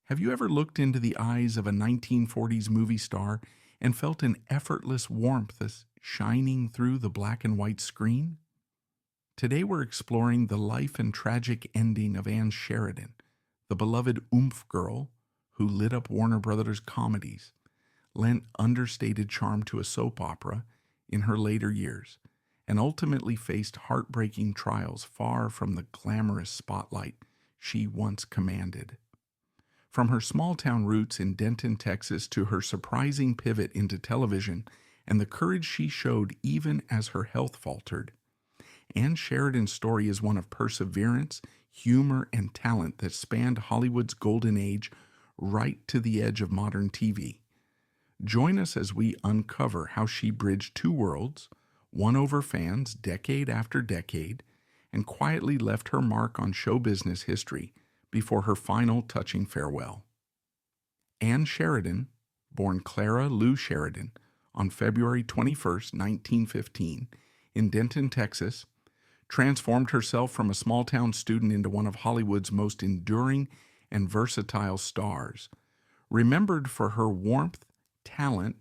Have you ever looked into the eyes of a 1940s movie star and felt an effortless warmth as shining through the black and white screen? Today we're exploring the life and tragic ending of Ann Sheridan, the beloved Oomph Girl who lit up Warner Brothers comedies, lent understated charm to a soap opera in her later years, and ultimately faced heartbreaking trials far from the glamorous spotlight she once commanded. From her small town roots in Denton, Texas, to her surprising pivot into television and the courage she showed even as her health faltered, Ann Sheridan's story is one of perseverance, humor, and talent that spanned Hollywood's golden age right to the edge of modern TV. Join us as we uncover how she bridged two worlds, won over fans decade after decade, and quietly left her mark on show business history before her final touching farewell. Ann Sheridan, born Clara Lou Sheridan on February 21, 1915, in Denton, Texas, transformed herself from a small-town student into one of Hollywood's most enduring and versatile stars, remembered for her warmth, talent,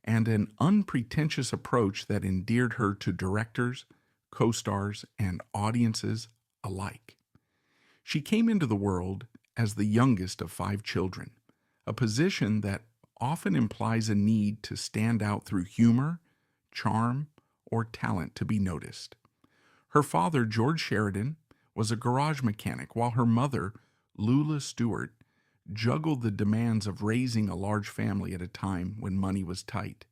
and an unpretentious approach that endeared her to directors, co-stars, and audiences alike. She came into the world as the youngest of 5 children, a position that often implies a need to stand out through humor, charm, or talent to be noticed. Her father, George Sheridan, was a garage mechanic, while her mother, Lula Stewart, juggled the demands of raising a large family at a time when money was tight.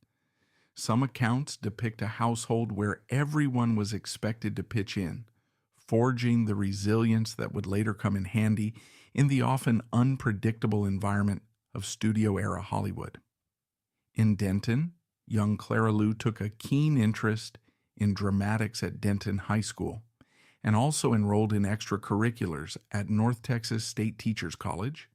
Some accounts depict a household where everyone was expected to pitch in, forging the resilience that would later come in handy in the often unpredictable environment of studio-era Hollywood. In Denton, young Clara Lou took a keen interest in dramatics at Denton High School and also enrolled in extracurriculars at North Texas State Teachers College,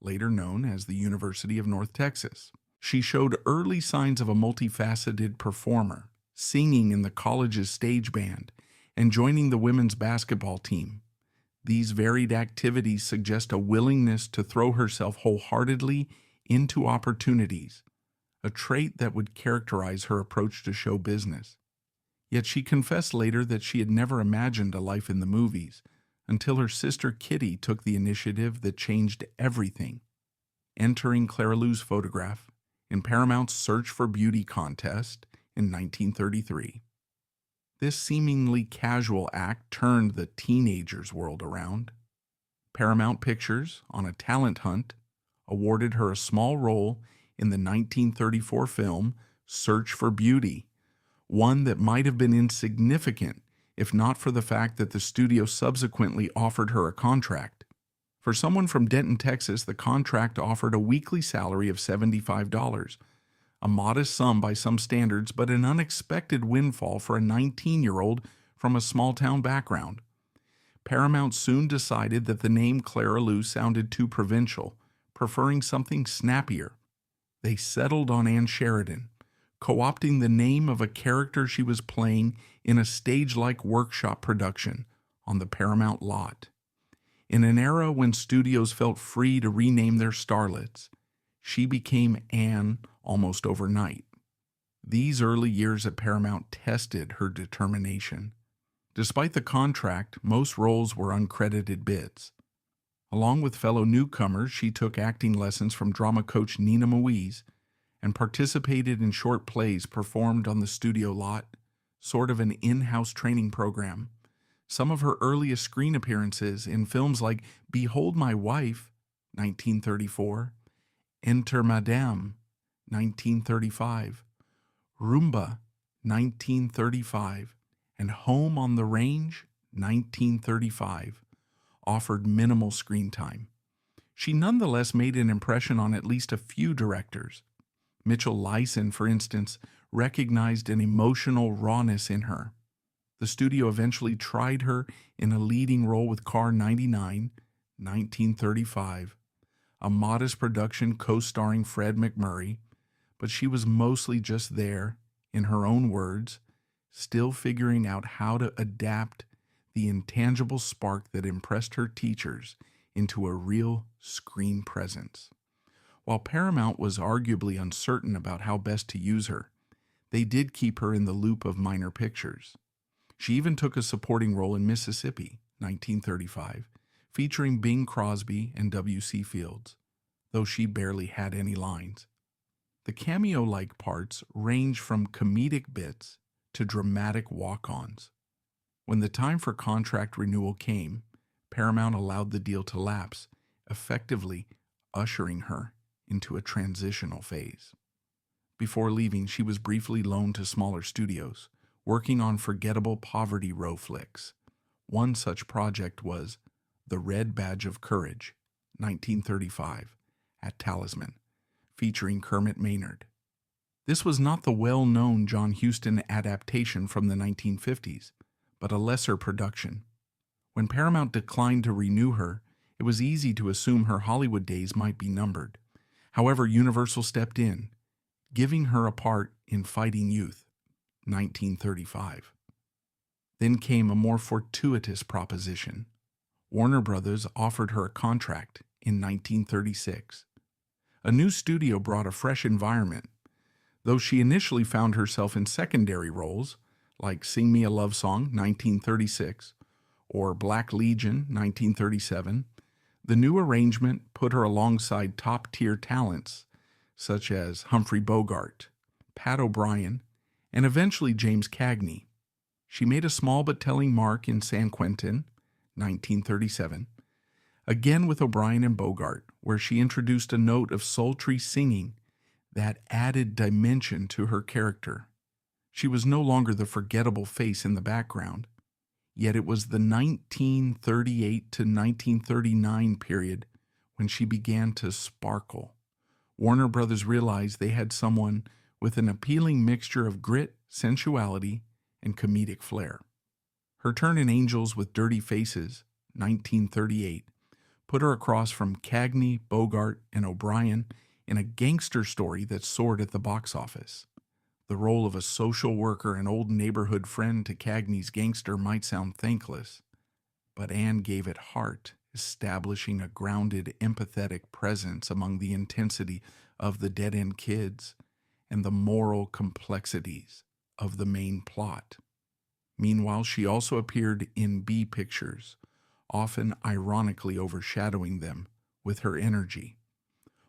later known as the University of North Texas. She showed early signs of a multifaceted performer, singing in the college's stage band and joining the women's basketball team. These varied activities suggest a willingness to throw herself wholeheartedly into opportunities, a trait that would characterize her approach to show business. Yet she confessed later that she had never imagined a life in the movies until her sister Kitty took the initiative that changed everything, entering Clara Lou's photograph in Paramount's Search for Beauty contest in 1933. This seemingly casual act turned the teenager's world around. Paramount Pictures, on a talent hunt, awarded her a small role in the 1934 film Search for Beauty, one that might have been insignificant if not for the fact that the studio subsequently offered her a contract. For someone from Denton, Texas, the contract offered a weekly salary of $75, a modest sum by some standards, but an unexpected windfall for a 19-year-old from a small-town background. Paramount soon decided that the name Clara Lou sounded too provincial, preferring something snappier. They settled on Ann Sheridan, co-opting the name of a character she was playing in a stage-like workshop production on the Paramount lot. In an era when studios felt free to rename their starlets, she became Ann almost overnight. These early years at Paramount tested her determination. Despite the contract, most roles were uncredited bids. Along with fellow newcomers, she took acting lessons from drama coach Nina Moise and participated in short plays performed on the studio lot, sort of an in-house training program. Some of her earliest screen appearances in films like Behold My Wife, 1934, Enter Madame, 1935, Rumba, 1935, and Home on the Range, 1935, offered minimal screen time. She nonetheless made an impression on at least a few directors. Mitchell Lyson, for instance, recognized an emotional rawness in her. The studio eventually tried her in a leading role with Car 99, 1935, a modest production co-starring Fred MacMurray, but she was mostly just there, in her own words, still figuring out how to adapt the intangible spark that impressed her teachers into a real screen presence. While Paramount was arguably uncertain about how best to use her, they did keep her in the loop of minor pictures. She even took a supporting role in Mississippi, 1935, featuring Bing Crosby and W.C. Fields, though she barely had any lines. The cameo-like parts range from comedic bits to dramatic walk-ons. When the time for contract renewal came, Paramount allowed the deal to lapse, effectively ushering her into a transitional phase. Before leaving, she was briefly loaned to smaller studios, working on forgettable poverty row flicks. One such project was The Red Badge of Courage, 1935, at Talisman, featuring Kermit Maynard. This was not the well-known John Huston adaptation from the 1950s, but a lesser production. When Paramount declined to renew her, it was easy to assume her Hollywood days might be numbered. However, Universal stepped in, giving her a part in Fighting Youth, 1935. Then came a more fortuitous proposition. Warner Brothers offered her a contract in 1936. A new studio brought a fresh environment. Though she initially found herself in secondary roles, like Sing Me a Love Song, 1936, or Black Legion, 1937, the new arrangement put her alongside top-tier talents such as Humphrey Bogart, Pat O'Brien, and eventually James Cagney. She made a small but telling mark in San Quentin, 1937, again with O'Brien and Bogart, where she introduced a note of sultry singing that added dimension to her character. She was no longer the forgettable face in the background, yet it was the 1938 to 1939 period when she began to sparkle. Warner Brothers realized they had someone with an appealing mixture of grit, sensuality, and comedic flair. Her turn in Angels with Dirty Faces, 1938, put her across from Cagney, Bogart, and O'Brien in a gangster story that soared at the box office. The role of a social worker and old neighborhood friend to Cagney's gangster might sound thankless, but Anne gave it heart, establishing a grounded, empathetic presence among the intensity of the dead-end kids and the moral complexities of the main plot. Meanwhile, she also appeared in B pictures, often ironically overshadowing them with her energy.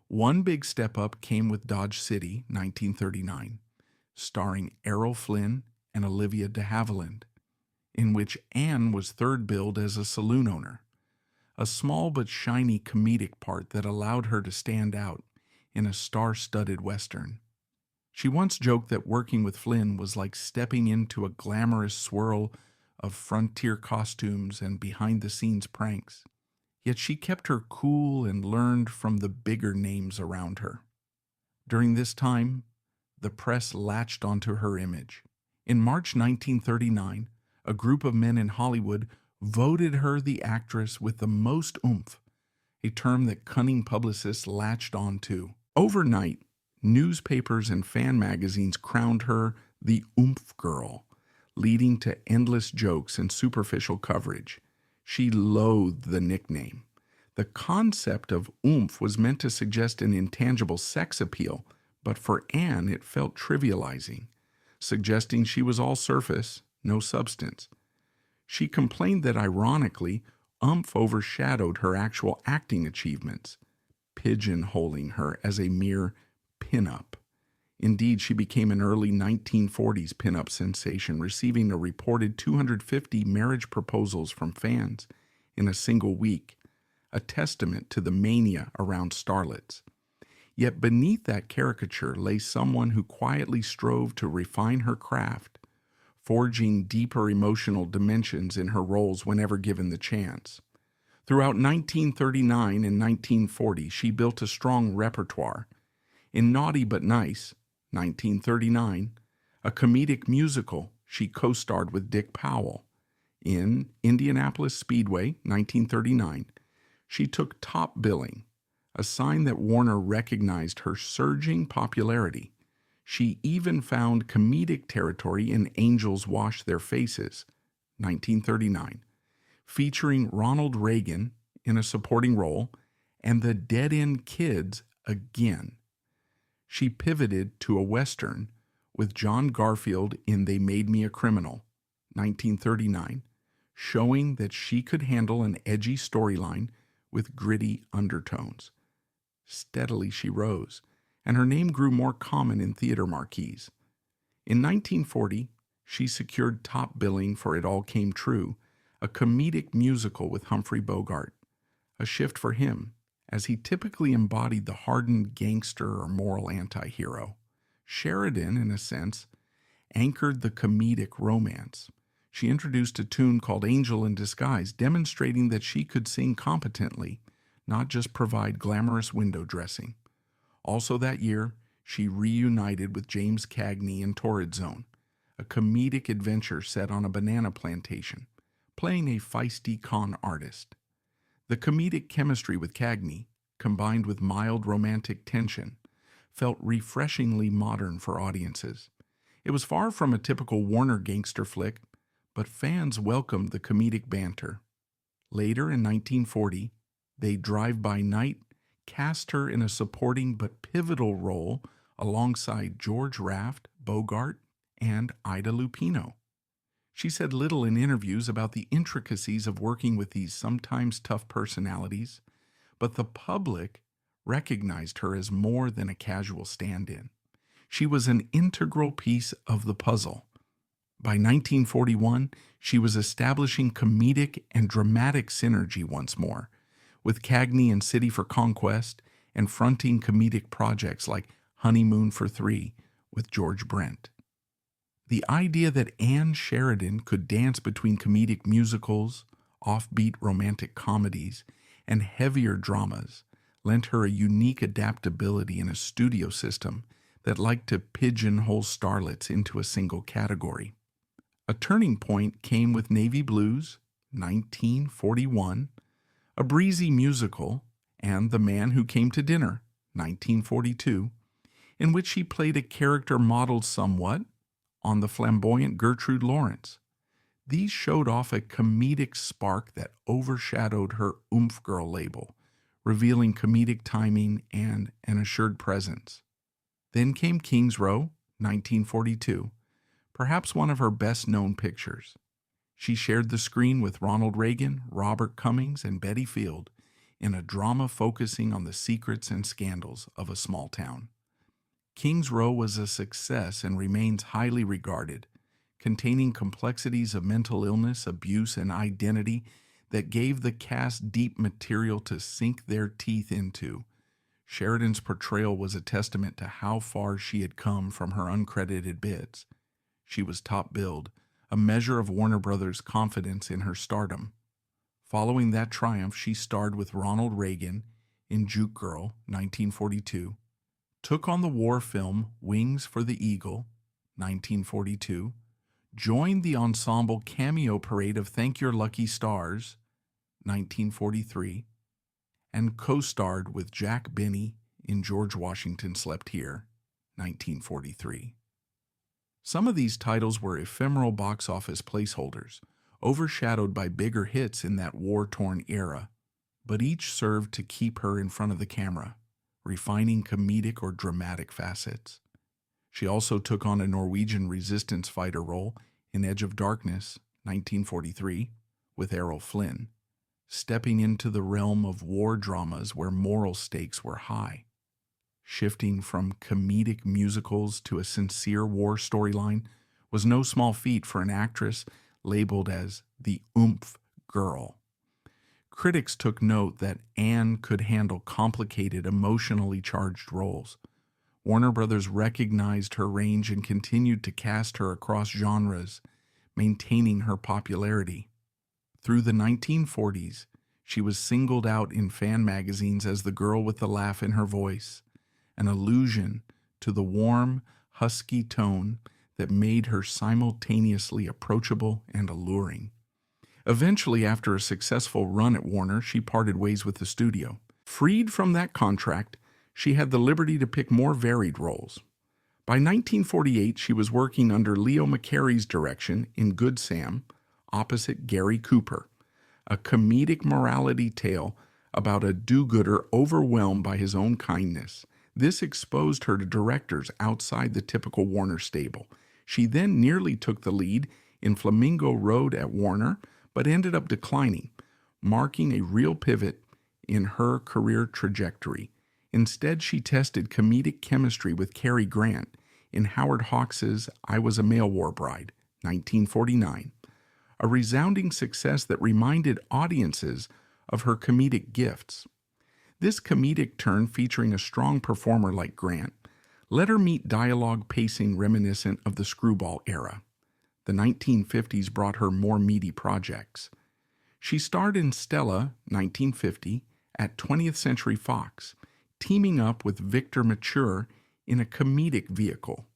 One big step up came with Dodge City, 1939, starring Errol Flynn and Olivia de Havilland, in which Anne was third billed as a saloon owner, a small but shiny comedic part that allowed her to stand out in a star-studded Western. She once joked that working with Flynn was like stepping into a glamorous swirl of frontier costumes and behind-the-scenes pranks. Yet she kept her cool and learned from the bigger names around her. During this time, the press latched onto her image. In March 1939, a group of men in Hollywood voted her the actress with the most oomph, a term that cunning publicists latched onto. Overnight, newspapers and fan magazines crowned her the Oomph Girl, leading to endless jokes and superficial coverage. She loathed the nickname. The concept of oomph was meant to suggest an intangible sex appeal, but for Anne it felt trivializing, suggesting she was all surface, no substance. She complained that, ironically, oomph overshadowed her actual acting achievements, pigeonholing her as a mere pin-up. Indeed, she became an early 1940s pin-up sensation, receiving a reported 250 marriage proposals from fans in a single week, a testament to the mania around starlets. Yet beneath that caricature lay someone who quietly strove to refine her craft, forging deeper emotional dimensions in her roles whenever given the chance. Throughout 1939 and 1940, she built a strong repertoire. In Naughty But Nice, 1939, a comedic musical, she co-starred with Dick Powell. In Indianapolis Speedway, 1939, she took top billing, a sign that Warner recognized her surging popularity. She even found comedic territory in Angels Wash Their Faces, 1939, featuring Ronald Reagan in a supporting role, and The Dead End Kids again. She pivoted to a Western with John Garfield in They Made Me a Criminal, 1939, showing that she could handle an edgy storyline with gritty undertones. Steadily she rose, and her name grew more common in theater marquees. In 1940, she secured top billing for It All Came True, a comedic musical with Humphrey Bogart, a shift for him, as he typically embodied the hardened gangster or moral anti-hero. Sheridan, in a sense, anchored the comedic romance. She introduced a tune called Angel in Disguise, demonstrating that she could sing competently, not just provide glamorous window dressing. Also that year, she reunited with James Cagney in Torrid Zone, a comedic adventure set on a banana plantation, playing a feisty con artist. The comedic chemistry with Cagney, combined with mild romantic tension, felt refreshingly modern for audiences. It was far from a typical Warner gangster flick, but fans welcomed the comedic banter. Later in 1940, They Drive By Night cast her in a supporting but pivotal role alongside George Raft, Bogart, and Ida Lupino. She said little in interviews about the intricacies of working with these sometimes tough personalities, but the public recognized her as more than a casual stand-in. She was an integral piece of the puzzle. By 1941, she was establishing comedic and dramatic synergy once more, with Cagney in City for Conquest and fronting comedic projects like Honeymoon for Three with George Brent. The idea that Ann Sheridan could dance between comedic musicals, offbeat romantic comedies, and heavier dramas lent her a unique adaptability in a studio system that liked to pigeonhole starlets into a single category. A turning point came with Navy Blues, 1941, a breezy musical, and The Man Who Came to Dinner, 1942, in which she played a character modeled somewhat on the flamboyant Gertrude Lawrence. These showed off a comedic spark that overshadowed her Oomph Girl label, revealing comedic timing and an assured presence. Then came King's Row, 1942, perhaps one of her best-known pictures. She shared the screen with Ronald Reagan, Robert Cummings, and Betty Field in a drama focusing on the secrets and scandals of a small town. King's Row was a success and remains highly regarded, containing complexities of mental illness, abuse, and identity that gave the cast deep material to sink their teeth into. Sheridan's portrayal was a testament to how far she had come from her uncredited bits. She was top billed, a measure of Warner Brothers' confidence in her stardom. Following that triumph, she starred with Ronald Reagan in Juke Girl, 1942, took on the war film Wings for the Eagle, 1942, joined the ensemble cameo parade of Thank Your Lucky Stars, 1943, and co-starred with Jack Benny in George Washington Slept Here, 1943. Some of these titles were ephemeral box office placeholders, overshadowed by bigger hits in that war-torn era, but each served to keep her in front of the camera, refining comedic or dramatic facets. She also took on a Norwegian resistance fighter role in Edge of Darkness, 1943, with Errol Flynn, stepping into the realm of war dramas where moral stakes were high. Shifting from comedic musicals to a sincere war storyline was no small feat for an actress labeled as the Oomph Girl. Critics took note that Anne could handle complicated, emotionally charged roles. Warner Brothers recognized her range and continued to cast her across genres, maintaining her popularity. Through the 1940s, she was singled out in fan magazines as the girl with the laugh in her voice, an allusion to the warm, husky tone that made her simultaneously approachable and alluring. Eventually, after a successful run at Warner, she parted ways with the studio. Freed from that contract, she had the liberty to pick more varied roles. By 1948, she was working under Leo McCarey's direction in Good Sam, opposite Gary Cooper, a comedic morality tale about a do-gooder overwhelmed by his own kindness. This exposed her to directors outside the typical Warner stable. She then nearly took the lead in Flamingo Road at Warner, but ended up declining, marking a real pivot in her career trajectory. Instead, she tested comedic chemistry with Cary Grant in Howard Hawks' I Was a Male War Bride, 1949, a resounding success that reminded audiences of her comedic gifts. This comedic turn, featuring a strong performer like Grant, let her meet dialogue pacing reminiscent of the screwball era. The 1950s brought her more meaty projects. She starred in Stella, 1950, at 20th Century Fox, teaming up with Victor Mature in a comedic vehicle.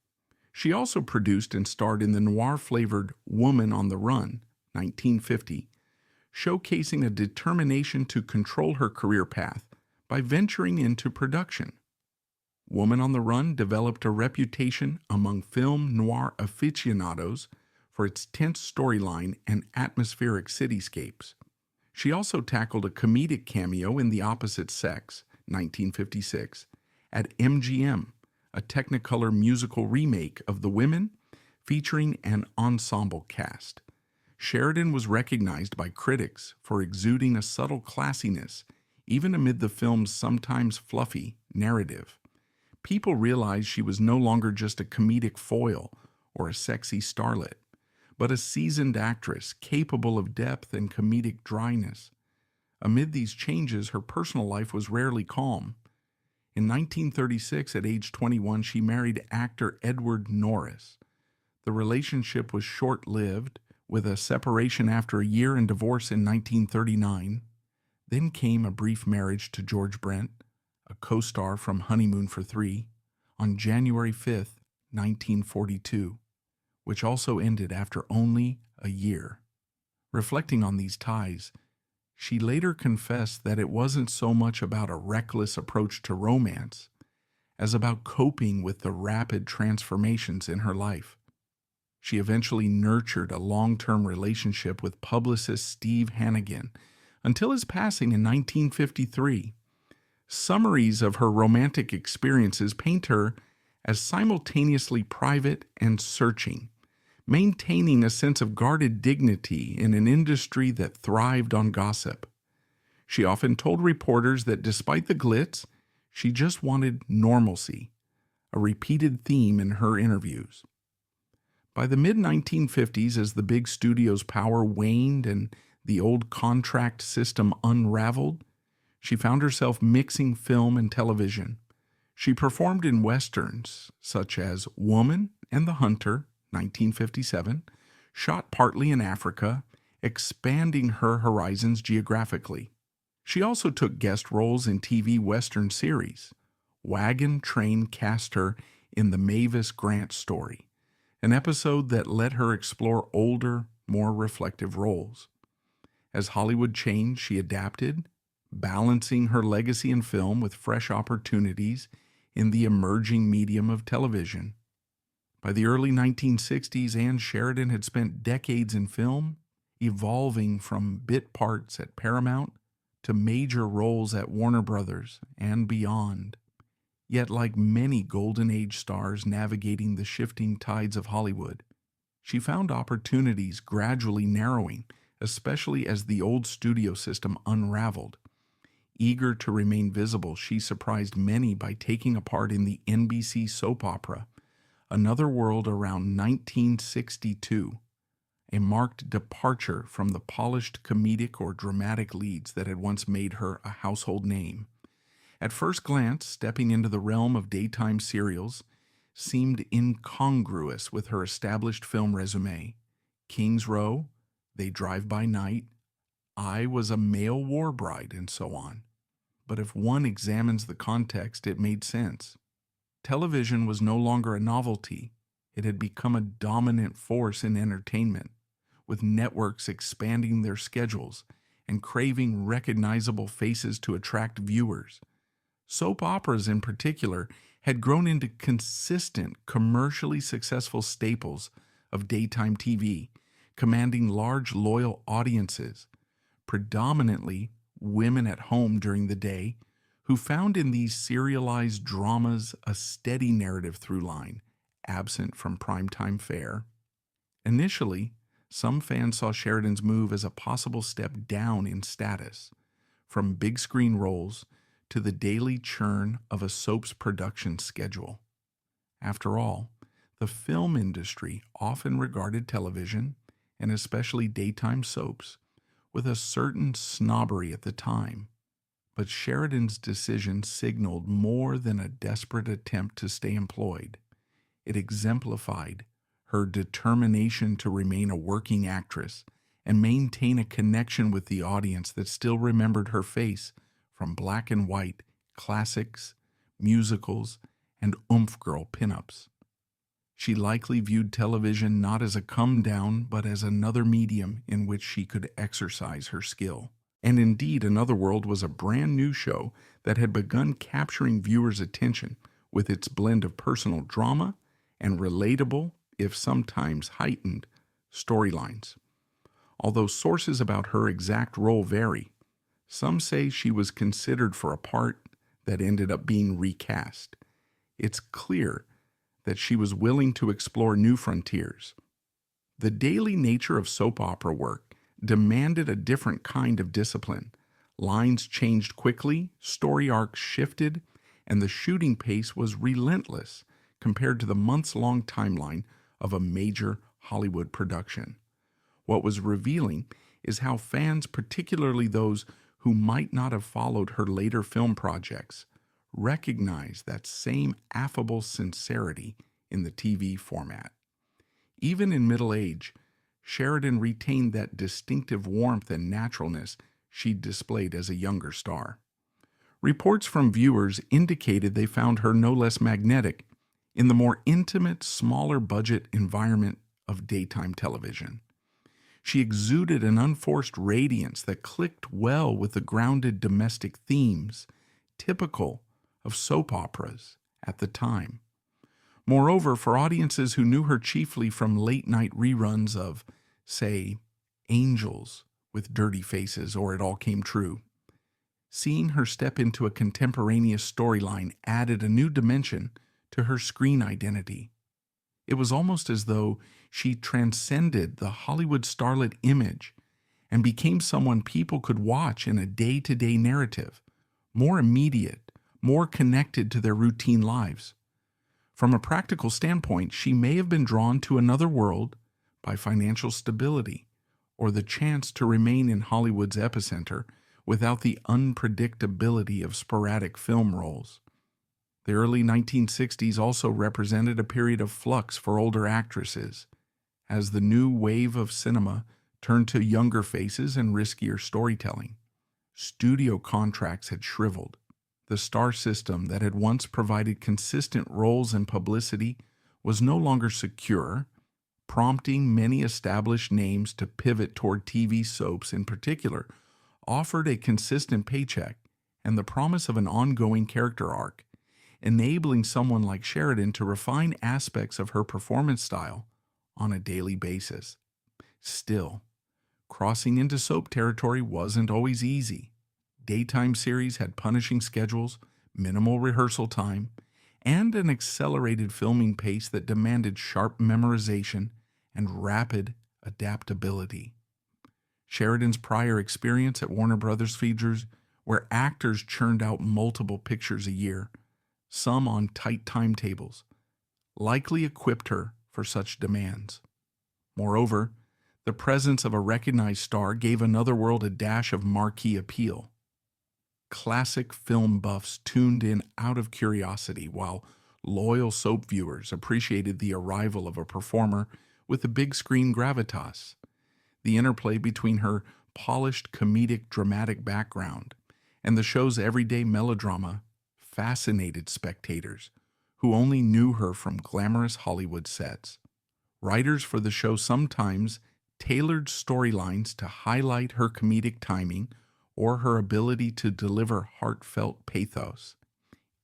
She also produced and starred in the noir-flavored Woman on the Run, 1950, showcasing a determination to control her career path by venturing into production. Woman on the Run developed a reputation among film noir aficionados for its tense storyline and atmospheric cityscapes. She also tackled a comedic cameo in The Opposite Sex, 1956, at MGM, a Technicolor musical remake of The Women featuring an ensemble cast. Sheridan was recognized by critics for exuding a subtle classiness, even amid the film's sometimes fluffy narrative. People realized she was no longer just a comedic foil or a sexy starlet, but a seasoned actress capable of depth and comedic dryness. Amid these changes, her personal life was rarely calm. In 1936, at age 21, she married actor Edward Norris. The relationship was short-lived, with a separation after a year and divorce in 1939. Then came a brief marriage to George Brent, a co-star from Honeymoon for Three, on January 5, 1942, which also ended after only a year. Reflecting on these ties, she later confessed that it wasn't so much about a reckless approach to romance as about coping with the rapid transformations in her life. She eventually nurtured a long-term relationship with publicist Steve Hannigan until his passing in 1953. Summaries of her romantic experiences paint her as simultaneously private and searching, maintaining a sense of guarded dignity in an industry that thrived on gossip. She often told reporters that despite the glitz, she just wanted normalcy, a repeated theme in her interviews. By the mid-1950s, as the big studio's power waned and the old contract system unraveled, she found herself mixing film and television. She performed in westerns such as Woman and the Hunter, 1957, shot partly in Africa, expanding her horizons geographically. She also took guest roles in TV Western series. Wagon Train cast her in the Mavis Grant story, an episode that let her explore older, more reflective roles. As Hollywood changed, she adapted, balancing her legacy in film with fresh opportunities in the emerging medium of television. By the early 1960s, Ann Sheridan had spent decades in film, evolving from bit parts at Paramount to major roles at Warner Brothers and beyond. Yet, like many Golden Age stars navigating the shifting tides of Hollywood, she found opportunities gradually narrowing, especially as the old studio system unraveled. Eager to remain visible, she surprised many by taking a part in the NBC soap opera Another World around 1962, a marked departure from the polished comedic or dramatic leads that had once made her a household name. At first glance, stepping into the realm of daytime serials seemed incongruous with her established film resume. King's Row, They Drive by Night, I Was a Male War Bride, and so on. But if one examines the context, it made sense. Television was no longer a novelty. It had become a dominant force in entertainment, with networks expanding their schedules and craving recognizable faces to attract viewers. Soap operas in particular had grown into consistent, commercially successful staples of daytime TV, commanding large, loyal audiences. predominantly women at home during the day, who found in these serialized dramas a steady narrative through line, absent from primetime fare. Initially, some fans saw Sheridan's move as a possible step down in status, from big screen roles to the daily churn of a soap's production schedule. After all, the film industry often regarded television, and especially daytime soaps, with a certain snobbery at the time. But Sheridan's decision signaled more than a desperate attempt to stay employed. It exemplified her determination to remain a working actress and maintain a connection with the audience that still remembered her face from black and white classics, musicals, and Oomph Girl pinups. She likely viewed television not as a come-down, but as another medium in which she could exercise her skill. And indeed, Another World was a brand new show that had begun capturing viewers' attention with its blend of personal drama and relatable, if sometimes heightened, storylines. Although sources about her exact role vary, some say she was considered for a part that ended up being recast. It's clear that she was willing to explore new frontiers. The daily nature of soap opera work demanded a different kind of discipline. Lines changed quickly, story arcs shifted, and the shooting pace was relentless compared to the months-long timeline of a major Hollywood production. What was revealing is how fans, particularly those who might not have followed her later film projects, recognize that same affable sincerity in the TV format. Even in middle age, Sheridan retained that distinctive warmth and naturalness she displayed as a younger star. Reports from viewers indicated they found her no less magnetic in the more intimate, smaller budget environment of daytime television. She exuded an unforced radiance that clicked well with the grounded domestic themes typical of soap operas at the time. Moreover, for audiences who knew her chiefly from late-night reruns of, say, Angels with Dirty Faces or It All Came True, seeing her step into a contemporaneous storyline added a new dimension to her screen identity. It was almost as though she transcended the Hollywood starlet image and became someone people could watch in a day-to-day narrative, more immediate, more connected to their routine lives. From a practical standpoint, she may have been drawn to Another World by financial stability or the chance to remain in Hollywood's epicenter without the unpredictability of sporadic film roles. The early 1960s also represented a period of flux for older actresses, as the new wave of cinema turned to younger faces and riskier storytelling. Studio contracts had shriveled. The star system that had once provided consistent roles and publicity was no longer secure, prompting many established names to pivot toward TV soaps in particular, offered a consistent paycheck and the promise of an ongoing character arc, enabling someone like Sheridan to refine aspects of her performance style on a daily basis. Still, crossing into soap territory wasn't always easy. Daytime series had punishing schedules, minimal rehearsal time, and an accelerated filming pace that demanded sharp memorization and rapid adaptability. Sheridan's prior experience at Warner Brothers features, where actors churned out multiple pictures a year, some on tight timetables, likely equipped her for such demands. Moreover, the presence of a recognized star gave Another World a dash of marquee appeal. Classic film buffs tuned in out of curiosity, while loyal soap viewers appreciated the arrival of a performer with a big screen gravitas. The interplay between her polished comedic dramatic background and the show's everyday melodrama fascinated spectators who only knew her from glamorous Hollywood sets. Writers for the show sometimes tailored storylines to highlight her comedic timing or her ability to deliver heartfelt pathos,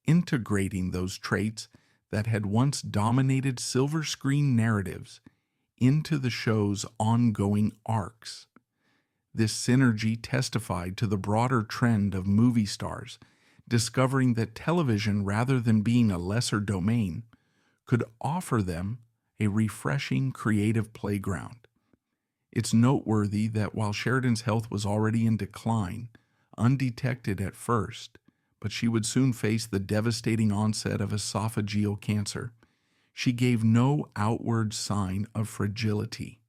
integrating those traits that had once dominated silver screen narratives into the show's ongoing arcs. This synergy testified to the broader trend of movie stars discovering that television, rather than being a lesser domain, could offer them a refreshing creative playground. It's noteworthy that while Sheridan's health was already in decline, undetected at first, but she would soon face the devastating onset of esophageal cancer, she gave no outward sign of fragility.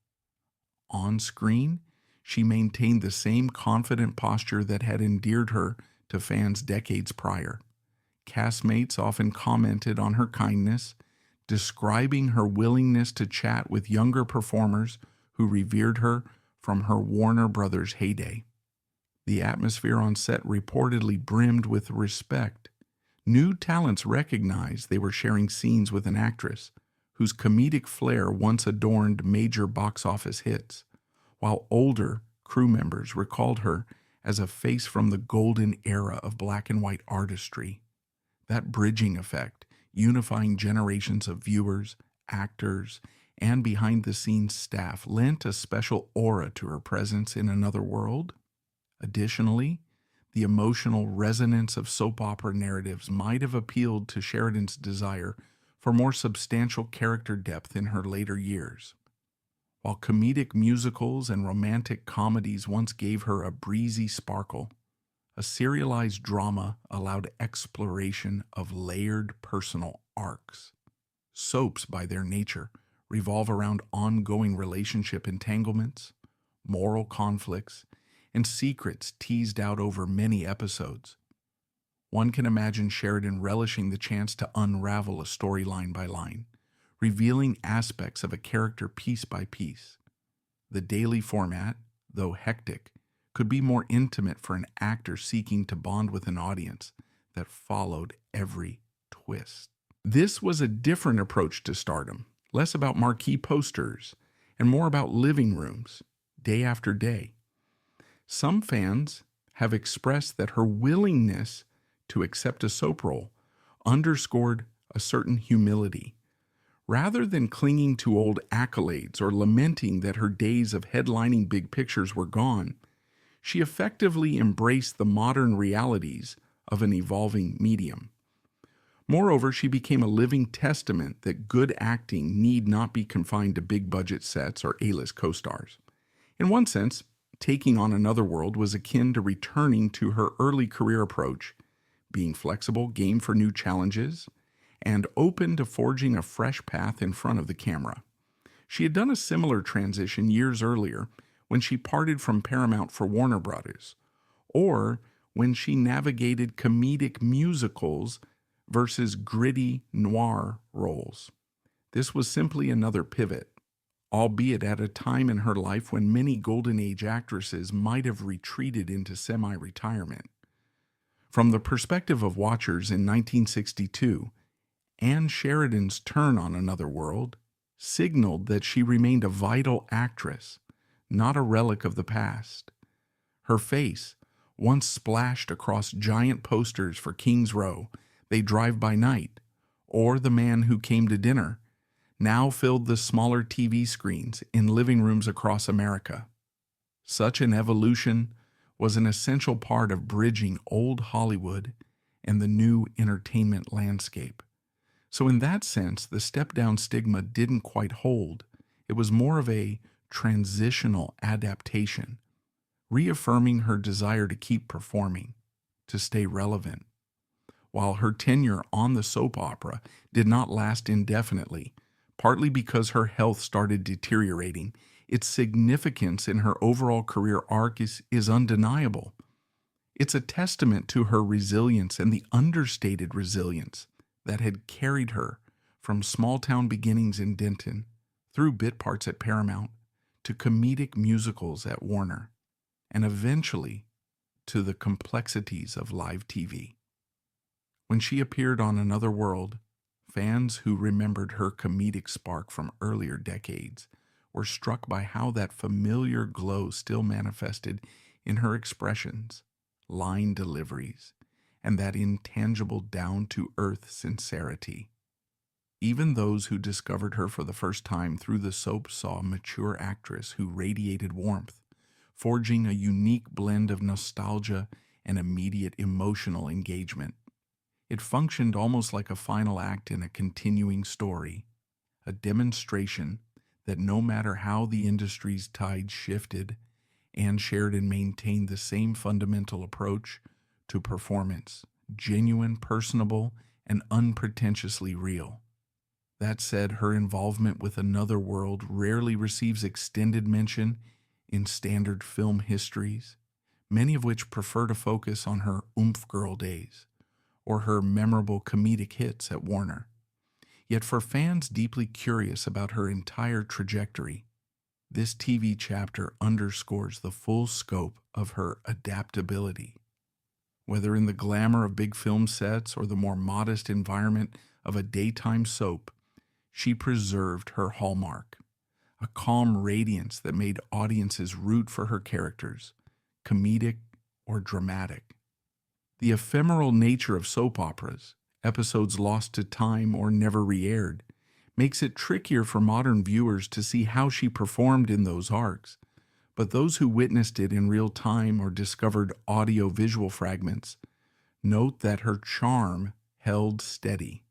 On screen, she maintained the same confident posture that had endeared her to fans decades prior. Castmates often commented on her kindness, describing her willingness to chat with younger performers who revered her from her Warner Brothers heyday. The atmosphere on set reportedly brimmed with respect. New talents recognized they were sharing scenes with an actress whose comedic flair once adorned major box office hits, while older crew members recalled her as a face from the golden era of black and white artistry. That bridging effect, unifying generations of viewers, actors, and behind-the-scenes staff, lent a special aura to her presence in another world. Additionally, the emotional resonance of soap opera narratives might have appealed to Sheridan's desire for more substantial character depth in her later years. While comedic musicals and romantic comedies once gave her a breezy sparkle, a serialized drama allowed exploration of layered personal arcs. Soaps, by their nature, revolve around ongoing relationship entanglements, moral conflicts, and secrets teased out over many episodes. One can imagine Sheridan relishing the chance to unravel a story line by line, revealing aspects of a character piece by piece. The daily format, though hectic, could be more intimate for an actor seeking to bond with an audience that followed every twist. This was a different approach to Stardom, less about marquee posters and more about living rooms, day after day. Some fans have expressed that her willingness to accept a soap role underscored a certain humility. Rather than clinging to old accolades or lamenting that her days of headlining big pictures were gone, she effectively embraced the modern realities of an evolving medium. Moreover, she became a living testament that good acting need not be confined to big-budget sets or A-list co-stars. In one sense, taking on another world was akin to returning to her early career approach, being flexible, game for new challenges, and open to forging a fresh path in front of the camera. She had done a similar transition years earlier when she parted from Paramount for Warner Brothers, or when she navigated comedic musicals versus gritty noir roles. This was simply another pivot, albeit at a time in her life when many Golden Age actresses might have retreated into semi-retirement. From the perspective of watchers in 1962, Anne Sheridan's turn on Another World signaled that she remained a vital actress, not a relic of the past. Her face, once splashed across giant posters for King's Row, They Drive by Night, or The Man Who Came to Dinner, now filled the smaller TV screens in living rooms across America. Such an evolution was an essential part of bridging old Hollywood and the new entertainment landscape. So in that sense, the step-down stigma didn't quite hold. It was more of a transitional adaptation, reaffirming her desire to keep performing, to stay relevant. While her tenure on the soap opera did not last indefinitely, partly because her health started deteriorating, its significance in her overall career arc is undeniable. It's a testament to her resilience and the understated resilience that had carried her from small-town beginnings in Denton, through bit parts at Paramount, to comedic musicals at Warner, and eventually to the complexities of live TV. When she appeared on Another World, fans who remembered her comedic spark from earlier decades were struck by how that familiar glow still manifested in her expressions, line deliveries, and that intangible down-to-earth sincerity. Even those who discovered her for the first time through the soap saw a mature actress who radiated warmth, forging a unique blend of nostalgia and immediate emotional engagement. It functioned almost like a final act in a continuing story, a demonstration that no matter how the industry's tide shifted, Ann Sheridan maintained the same fundamental approach to performance, genuine, personable, and unpretentiously real. That said, her involvement with Another World rarely receives extended mention in standard film histories, many of which prefer to focus on her Oomph Girl days or her memorable comedic hits at Warner. Yet for fans deeply curious about her entire trajectory, this TV chapter underscores the full scope of her adaptability. Whether in the glamour of big film sets or the more modest environment of a daytime soap, she preserved her hallmark, a calm radiance that made audiences root for her characters, comedic or dramatic. The ephemeral nature of soap operas, episodes lost to time or never re-aired, makes it trickier for modern viewers to see how she performed in those arcs. But those who witnessed it in real time or discovered audio-visual fragments note that her charm held steady.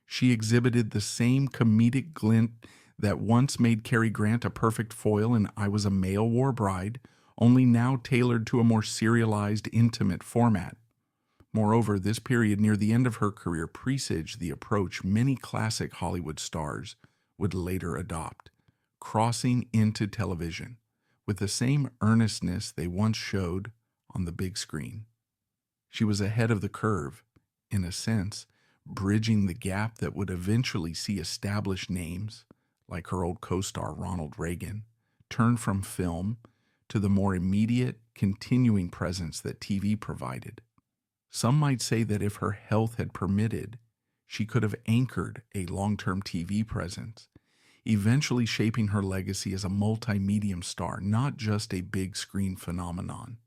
She exhibited the same comedic glint that once made Cary Grant a perfect foil in I Was a Male War Bride, only now tailored to a more serialized, intimate format. Moreover, this period near the end of her career presaged the approach many classic Hollywood stars would later adopt, crossing into television with the same earnestness they once showed on the big screen. She was ahead of the curve, in a sense, bridging the gap that would eventually see established names, like her old co-star Ronald Reagan, turn from film to the more immediate, continuing presence that TV provided. Some might say that if her health had permitted, she could have anchored a long-term TV presence, eventually shaping her legacy as a multi-medium star, not just a big-screen phenomenon.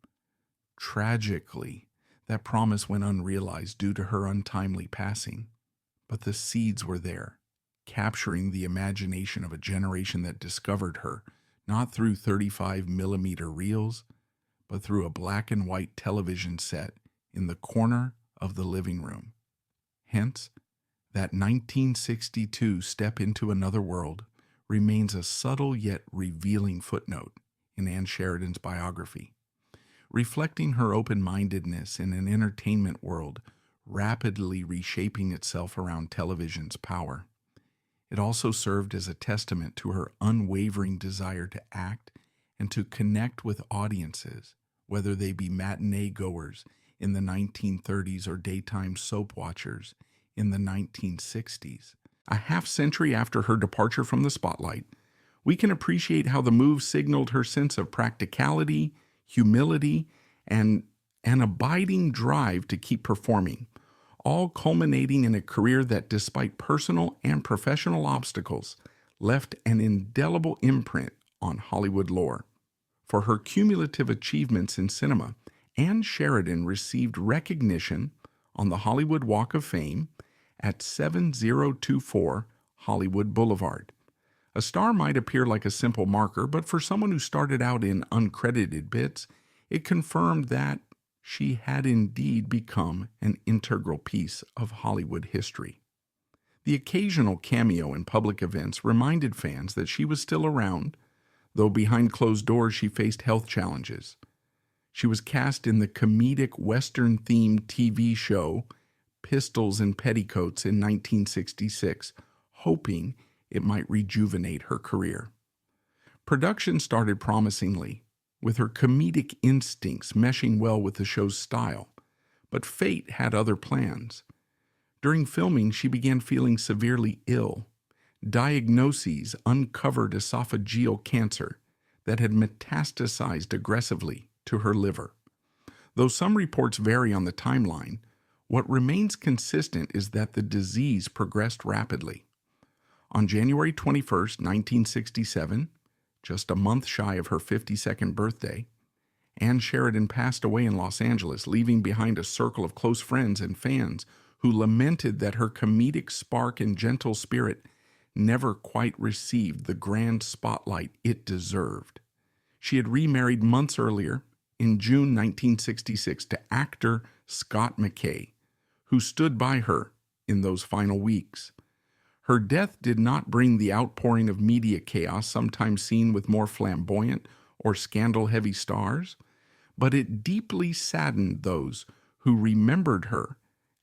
Tragically, that promise went unrealized due to her untimely passing, but the seeds were there, capturing the imagination of a generation that discovered her, not through 35mm reels, but through a black and white television set in the corner of the living room. Hence, that 1962 step into another world remains a subtle yet revealing footnote in Ann Sheridan's biography, reflecting her open-mindedness in an entertainment world rapidly reshaping itself around television's power. It also served as a testament to her unwavering desire to act and to connect with audiences, whether they be matinee goers in the 1930s or daytime soap watchers in the 1960s. A half-century after her departure from the spotlight, we can appreciate how the move signaled her sense of practicality, humility, and an abiding drive to keep performing, all culminating in a career that, despite personal and professional obstacles, left an indelible imprint on Hollywood lore. For her cumulative achievements in cinema, Ann Sheridan received recognition on the Hollywood Walk of Fame at 7024 Hollywood Boulevard. A star might appear like a simple marker, but for someone who started out in uncredited bits, it confirmed that she had indeed become an integral piece of Hollywood history. The occasional cameo in public events reminded fans that she was still around, though behind closed doors she faced health challenges. She was cast in the comedic Western-themed TV show Pistols and Petticoats in 1966, hoping it might rejuvenate her career. Production started promisingly, with her comedic instincts meshing well with the show's style, but fate had other plans. During filming, she began feeling severely ill. Diagnoses uncovered esophageal cancer that had metastasized aggressively to her liver. Though some reports vary on the timeline, what remains consistent is that the disease progressed rapidly. On January 21, 1967, just a month shy of her 52nd birthday, Ann Sheridan passed away in Los Angeles, leaving behind a circle of close friends and fans who lamented that her comedic spark and gentle spirit never quite received the grand spotlight it deserved. She had remarried months earlier, in June 1966, to actor Scott McKay, who stood by her in those final weeks. Her death did not bring the outpouring of media chaos sometimes seen with more flamboyant or scandal-heavy stars, but it deeply saddened those who remembered her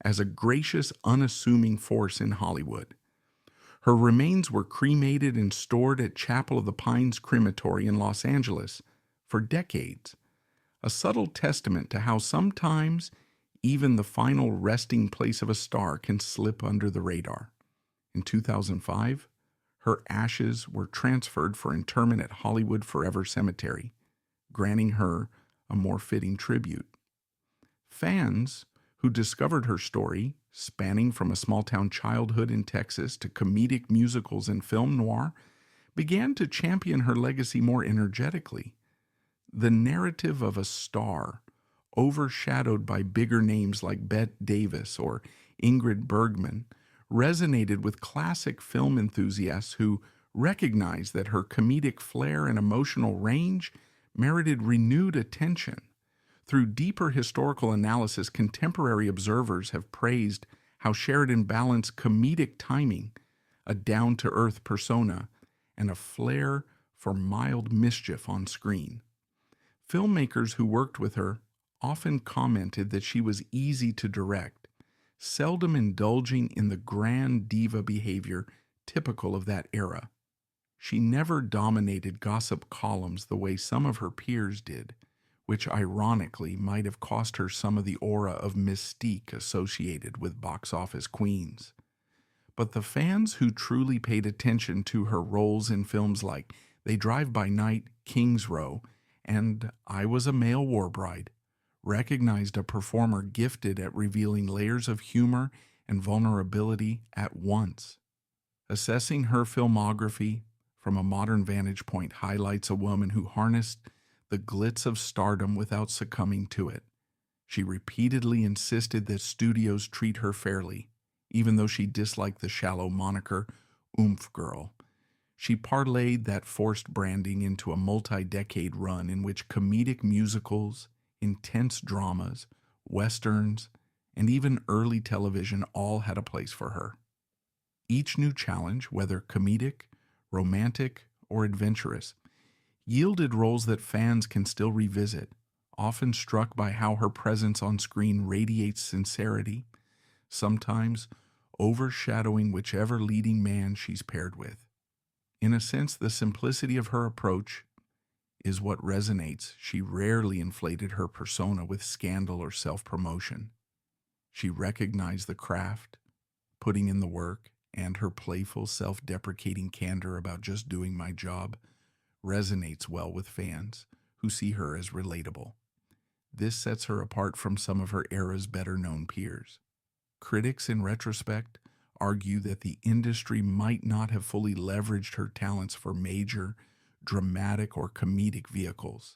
as a gracious, unassuming force in Hollywood. Her remains were cremated and stored at Chapel of the Pines Crematory in Los Angeles for decades, a subtle testament to how sometimes even the final resting place of a star can slip under the radar. In 2005, her ashes were transferred for interment at Hollywood Forever Cemetery, granting her a more fitting tribute. Fans who discovered her story, spanning from a small-town childhood in Texas to comedic musicals and film noir, began to champion her legacy more energetically. The narrative of a star, overshadowed by bigger names like Bette Davis or Ingrid Bergman, resonated with classic film enthusiasts who recognized that her comedic flair and emotional range merited renewed attention. Through deeper historical analysis, contemporary observers have praised how Sheridan balanced comedic timing, a down-to-earth persona, and a flair for mild mischief on screen. Filmmakers who worked with her often commented that she was easy to direct, seldom indulging in the grand diva behavior typical of that era. She never dominated gossip columns the way some of her peers did, which ironically might have cost her some of the aura of mystique associated with box office queens. But the fans who truly paid attention to her roles in films like They Drive by Night, King's Row, and I Was a Male War Bride recognized a performer gifted at revealing layers of humor and vulnerability at once. Assessing her filmography from a modern vantage point highlights a woman who harnessed the glitz of stardom without succumbing to it. She repeatedly insisted that studios treat her fairly, even though she disliked the shallow moniker Oomph Girl. She parlayed that forced branding into a multi-decade run in which comedic musicals, intense dramas, westerns, and even early television all had a place for her. Each new challenge, whether comedic, romantic, or adventurous, yielded roles that fans can still revisit, often struck by how her presence on screen radiates sincerity, sometimes overshadowing whichever leading man she's paired with. In a sense, the simplicity of her approach is what resonates. She rarely inflated her persona with scandal or self-promotion. She recognized the craft, putting in the work, and her playful, self-deprecating candor about just doing my job resonates well with fans who see her as relatable. This sets her apart from some of her era's better-known peers. Critics, in retrospect, argue that the industry might not have fully leveraged her talents for major, dramatic, or comedic vehicles,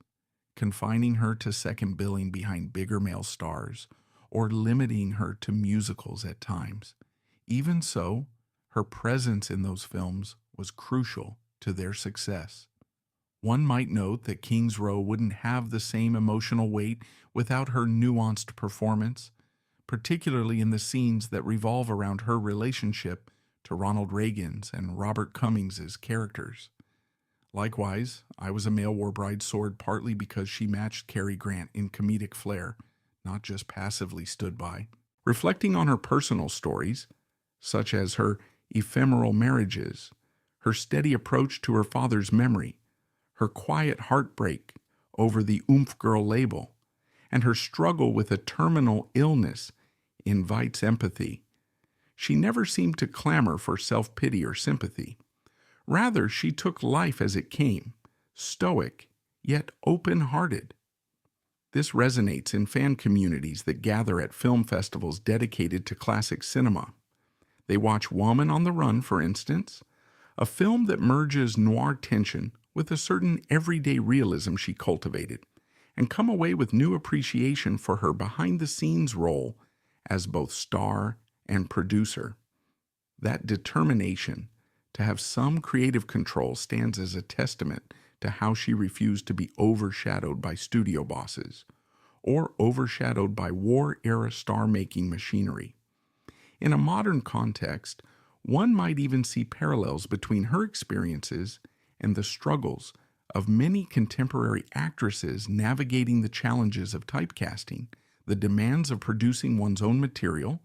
confining her to second billing behind bigger male stars or limiting her to musicals at times. Even so, her presence in those films was crucial to their success. One might note that King's Row wouldn't have the same emotional weight without her nuanced performance, particularly in the scenes that revolve around her relationship to Ronald Reagan's and Robert Cummings's characters. Likewise, I Was a Male War Bride soared partly because she matched Cary Grant in comedic flair, not just passively stood by. Reflecting on her personal stories, such as her ephemeral marriages, her steady approach to her father's memory, her quiet heartbreak over the Oomph Girl label, and her struggle with a terminal illness invites empathy. She never seemed to clamor for self-pity or sympathy. Rather, she took life as it came, stoic, yet open-hearted. This resonates in fan communities that gather at film festivals dedicated to classic cinema. They watch Woman on the Run, for instance, a film that merges noir tension with a certain everyday realism she cultivated, and come away with new appreciation for her behind-the-scenes role as both star and producer. That determination to have some creative control stands as a testament to how she refused to be overshadowed by studio bosses or overshadowed by war-era star-making machinery. In a modern context, one might even see parallels between her experiences and the struggles of many contemporary actresses navigating the challenges of typecasting, the demands of producing one's own material,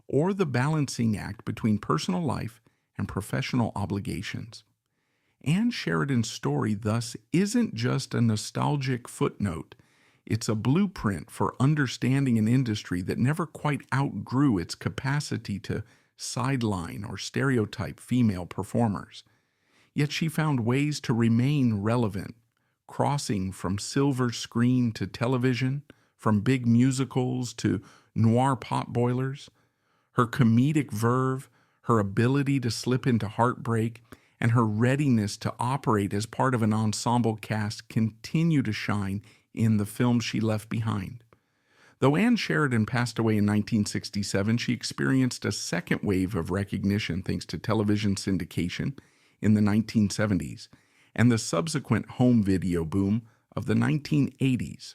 or the balancing act between personal life and professional obligations. Anne Sheridan's story thus isn't just a nostalgic footnote. It's a blueprint for understanding an industry that never quite outgrew its capacity to sideline or stereotype female performers. Yet she found ways to remain relevant, crossing from silver screen to television, from big musicals to noir potboilers. Her comedic verve, her ability to slip into heartbreak, and her readiness to operate as part of an ensemble cast continue to shine in the films she left behind. Though Anne Sheridan passed away in 1967, she experienced a second wave of recognition thanks to television syndication in the 1970s and the subsequent home video boom of the 1980s.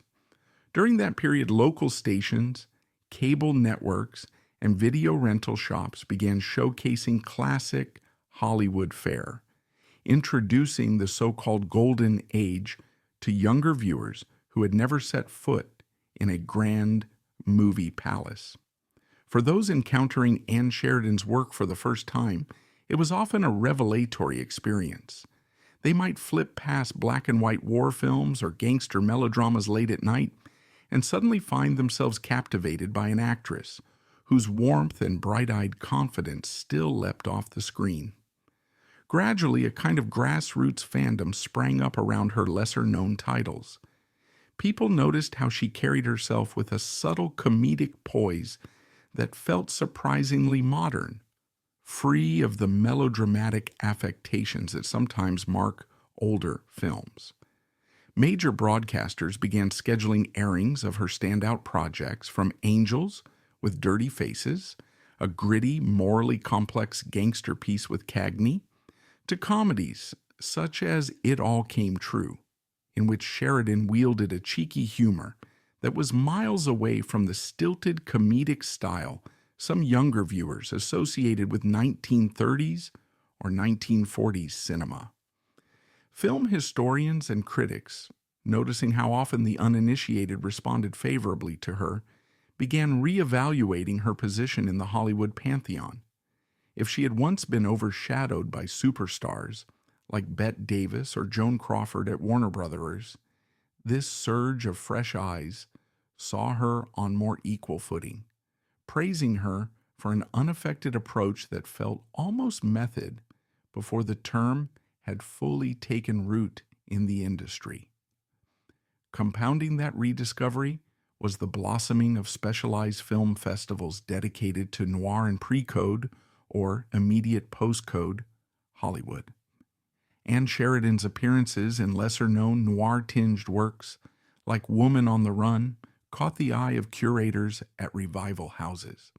During that period, local stations, cable networks, and video rental shops began showcasing classic Hollywood fare, introducing the so-called golden age to younger viewers who had never set foot in a grand movie palace. For those encountering Anne Sheridan's work for the first time, it was often a revelatory experience. They might flip past black and white war films or gangster melodramas late at night and suddenly find themselves captivated by an actress whose warmth and bright-eyed confidence still leapt off the screen. Gradually, a kind of grassroots fandom sprang up around her lesser-known titles. People noticed how she carried herself with a subtle comedic poise that felt surprisingly modern, free of the melodramatic affectations that sometimes mark older films. Major broadcasters began scheduling airings of her standout projects, from Angels with Dirty Faces, a gritty, morally complex gangster piece with Cagney, to comedies such as It All Came True, in which Sheridan wielded a cheeky humor that was miles away from the stilted comedic style some younger viewers associated with 1930s or 1940s cinema. Film historians and critics, noticing how often the uninitiated responded favorably to her, began reevaluating her position in the Hollywood pantheon. If she had once been overshadowed by superstars like Bette Davis or Joan Crawford at Warner Brothers, this surge of fresh eyes saw her on more equal footing, praising her for an unaffected approach that felt almost method before the term had fully taken root in the industry. Compounding that rediscovery was the blossoming of specialized film festivals dedicated to noir and pre-code, or immediate post-code, Hollywood. Anne Sheridan's appearances in lesser-known noir-tinged works like Woman on the Run caught the eye of curators at revival houses.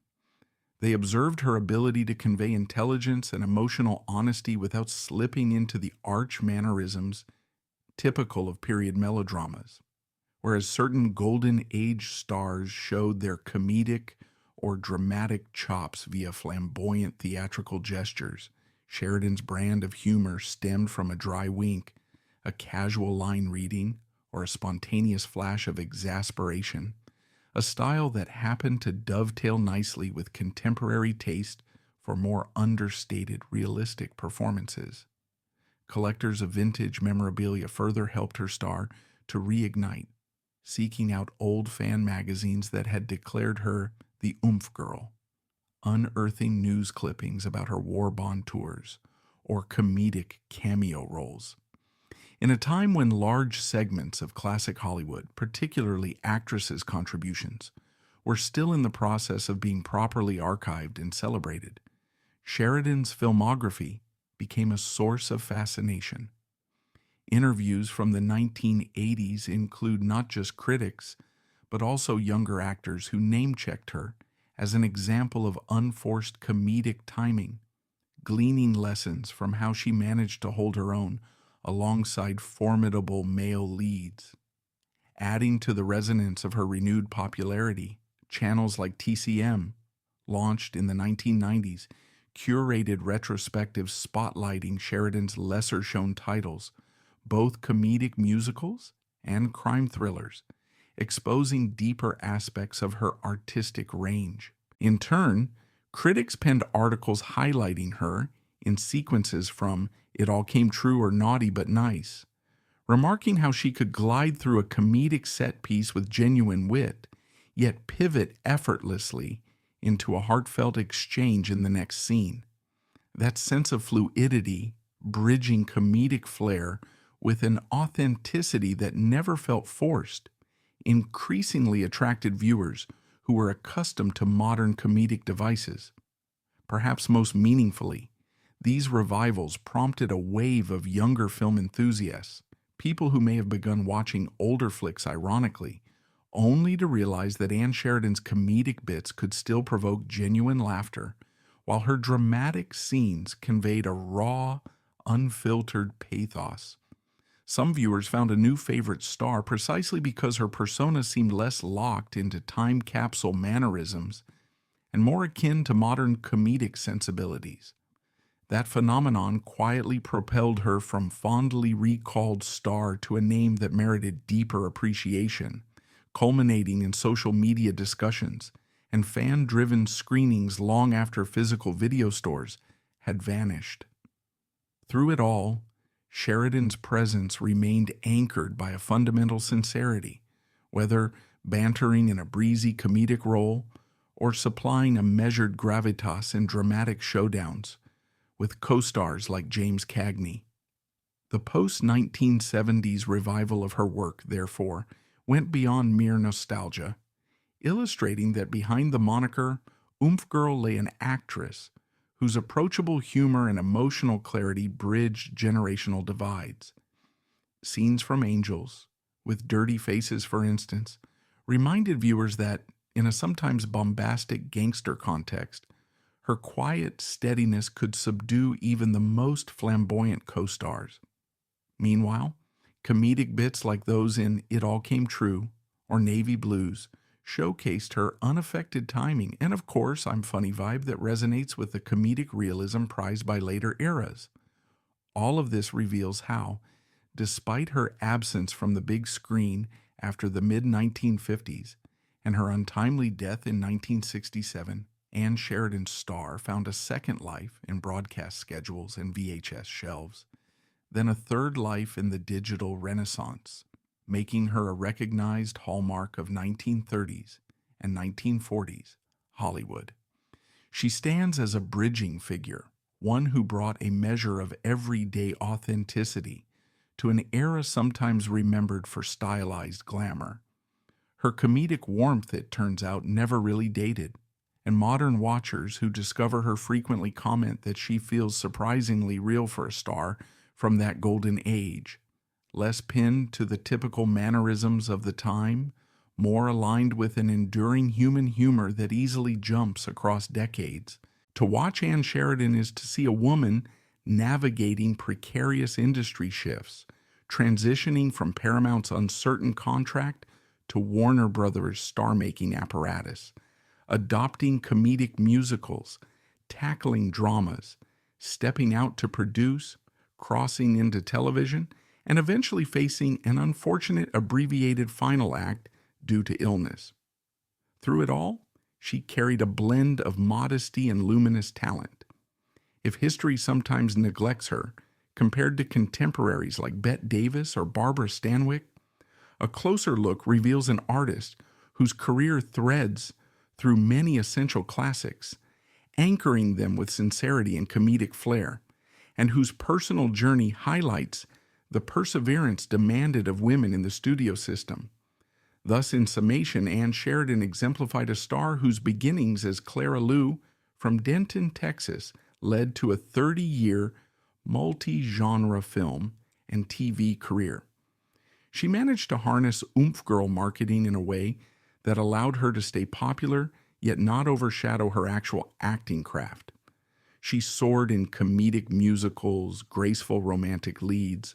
They observed her ability to convey intelligence and emotional honesty without slipping into the arch mannerisms typical of period melodramas, whereas certain golden age stars showed their comedic or dramatic chops via flamboyant theatrical gestures. Sheridan's brand of humor stemmed from a dry wink, a casual line reading, or a spontaneous flash of exasperation, a style that happened to dovetail nicely with contemporary taste for more understated, realistic performances. Collectors of vintage memorabilia further helped her star to reignite, seeking out old fan magazines that had declared her the Oomph Girl, unearthing news clippings about her war bond tours or comedic cameo roles. In a time when large segments of classic Hollywood, particularly actresses' contributions, were still in the process of being properly archived and celebrated, Sheridan's filmography became a source of fascination. Interviews from the 1980s include not just critics, but also younger actors who name-checked her as an example of unforced comedic timing, gleaning lessons from how she managed to hold her own alongside formidable male leads. Adding to the resonance of her renewed popularity, channels like TCM, launched in the 1990s, curated retrospectives spotlighting Sheridan's lesser-shown titles, both comedic musicals and crime thrillers, exposing deeper aspects of her artistic range. In turn, critics penned articles highlighting her in sequences from It All Came True or Naughty But Nice, remarking how she could glide through a comedic set piece with genuine wit, yet pivot effortlessly into a heartfelt exchange in the next scene. That sense of fluidity, bridging comedic flair with an authenticity that never felt forced, increasingly attracted viewers who were accustomed to modern comedic devices. Perhaps most meaningfully, these revivals prompted a wave of younger film enthusiasts, people who may have begun watching older flicks ironically, only to realize that Ann Sheridan's comedic bits could still provoke genuine laughter, while her dramatic scenes conveyed a raw, unfiltered pathos. Some viewers found a new favorite star precisely because her persona seemed less locked into time capsule mannerisms and more akin to modern comedic sensibilities. That phenomenon quietly propelled her from fondly recalled star to a name that merited deeper appreciation, culminating in social media discussions and fan-driven screenings long after physical video stores had vanished. Through it all, Sheridan's presence remained anchored by a fundamental sincerity, whether bantering in a breezy comedic role or supplying a measured gravitas in dramatic showdowns with co-stars like James Cagney. The post-1970s revival of her work, therefore, went beyond mere nostalgia, illustrating that behind the moniker Oomph Girl lay an actress whose approachable humor and emotional clarity bridged generational divides. Scenes from Angels, with dirty faces for instance, reminded viewers that, in a sometimes bombastic gangster context, her quiet steadiness could subdue even the most flamboyant co-stars. Meanwhile, comedic bits like those in It All Came True or Navy Blues showcased her unaffected timing and, of course, I'm Funny vibe that resonates with the comedic realism prized by later eras. All of this reveals how, despite her absence from the big screen after the mid-1950s and her untimely death in 1967, Ann Sheridan's star found a second life in broadcast schedules and VHS shelves, then a third life in the digital renaissance, making her a recognized hallmark of 1930s and 1940s Hollywood. She stands as a bridging figure, one who brought a measure of everyday authenticity to an era sometimes remembered for stylized glamour. Her comedic warmth, it turns out, never really dated, and modern watchers who discover her frequently comment that she feels surprisingly real for a star from that golden age, less pinned to the typical mannerisms of the time, more aligned with an enduring human humor that easily jumps across decades. To watch Ann Sheridan is to see a woman navigating precarious industry shifts, transitioning from Paramount's uncertain contract to Warner Brothers' star-making apparatus, adopting comedic musicals, tackling dramas, stepping out to produce, crossing into television, and eventually facing an unfortunate abbreviated final act due to illness. Through it all, she carried a blend of modesty and luminous talent. If history sometimes neglects her, compared to contemporaries like Bette Davis or Barbara Stanwyck, a closer look reveals an artist whose career threads through many essential classics, anchoring them with sincerity and comedic flair, and whose personal journey highlights the perseverance demanded of women in the studio system. Thus, in summation, Ann Sheridan exemplified a star whose beginnings as Clara Lou from Denton, Texas, led to a 30-year multi-genre film and TV career. She managed to harness Oomph Girl marketing in a way that allowed her to stay popular, yet not overshadow her actual acting craft. She soared in comedic musicals, graceful romantic leads,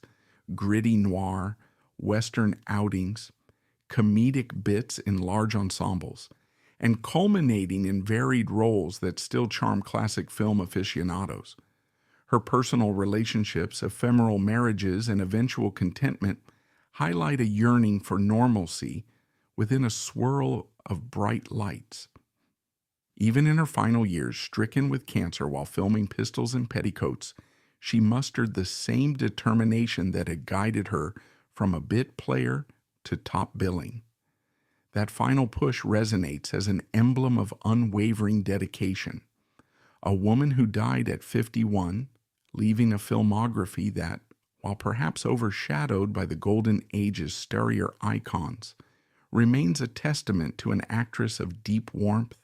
gritty noir, Western outings, comedic bits in large ensembles, and culminating in varied roles that still charm classic film aficionados. Her personal relationships, ephemeral marriages, and eventual contentment highlight a yearning for normalcy within a swirl of bright lights. Even in her final years, stricken with cancer while filming Pistols and Petticoats, she mustered the same determination that had guided her from a bit player to top billing. That final push resonates as an emblem of unwavering dedication. A woman who died at 51, leaving a filmography that, while perhaps overshadowed by the golden age's starrier icons, remains a testament to an actress of deep warmth,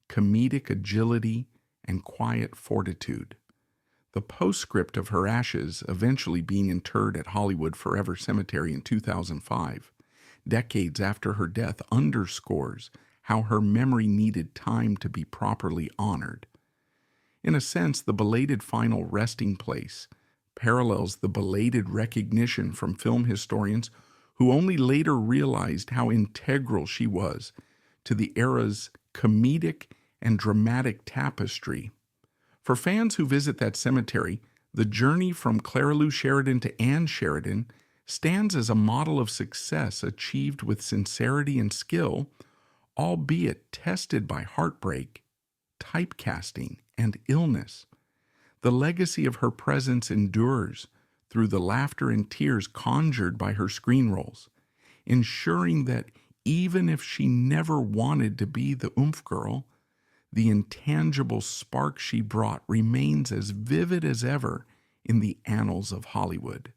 comedic agility, and quiet fortitude. The postscript of her ashes eventually being interred at Hollywood Forever Cemetery in 2005, decades after her death, underscores how her memory needed time to be properly honored. In a sense, the belated final resting place parallels the belated recognition from film historians who only later realized how integral she was to the era's comedic and dramatic tapestry. For fans who visit that cemetery, the journey from Clara Lou Sheridan to Anne Sheridan stands as a model of success achieved with sincerity and skill, albeit tested by heartbreak, typecasting, and illness. The legacy of her presence endures through the laughter and tears conjured by her screen roles, ensuring that even if she never wanted to be the Oomph Girl, the intangible spark she brought remains as vivid as ever in the annals of Hollywood.